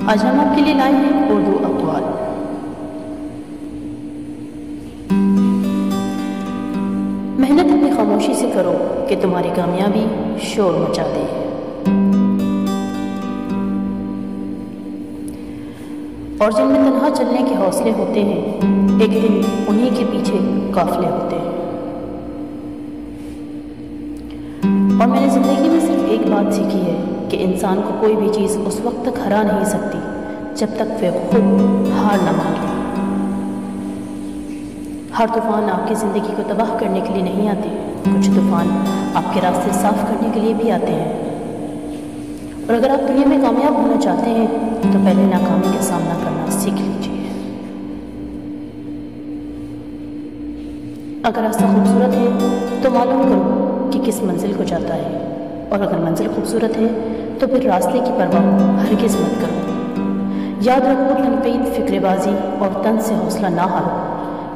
آج ہم آپ کے لیے لائے ہیں اردو اقوال۔ محنت اپنی خاموشی سے کرو کہ تمہاری کامیابی شور مچا دے۔ اور جن میں تنہا چلنے کے حوصلے ہوتے ہیں، ایک دن انہی کے پیچھے قافلے ہوتے ہیں۔ اور میں نے زندگی میں صرف ایک بات سیکھی ہے کہ انسان کو کوئی بھی چیز اس وقت تک ہرا نہیں سکتی جب تک وہ خود ہار نہ مان لے۔ ہر طوفان آپ کی زندگی کو تباہ کرنے کے لیے نہیں آتے، کچھ طوفان آپ کے راستے صاف کرنے کے لیے بھی آتے ہیں۔ اور اگر آپ دنیا میں کامیاب ہونا چاہتے ہیں تو پہلے ناکامی کا سامنا کرنا سیکھ لیجیے۔ اگر راستہ خوبصورت ہے تو معلوم کرو کہ کس منزل کو جاتا ہے، اور اگر منزل خوبصورت ہے تو پھر راستے کی پرواہ ہرگز مت کرو۔ یاد رکھو، تنقید، فکر بازی اور طنز سے حوصلہ نہ ہارو،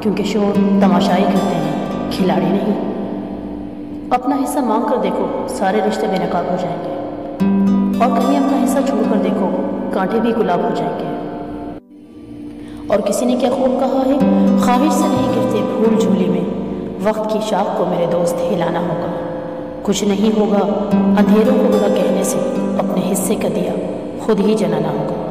کیونکہ شور تماشائی کرتے ہیں، کھلاڑی نہیں۔ اپنا حصہ مانگ کر دیکھو، سارے رشتے بے نقاب ہو جائیں گے، اور کہیں اپنا حصہ چھوڑ کر دیکھو، کانٹے بھی گلاب ہو جائیں گے۔ اور کسی نے کیا خوب کہا ہے، خواہش سے نہیں گرتے پھول جھولی میں، وقت کی شاخ کو میرے دوست ہلانا ہوگا۔ کچھ نہیں ہوگا اندھیروں کو برا کہنے سے، اپنے حصے کا دیا خود ہی جلانا ہوگا۔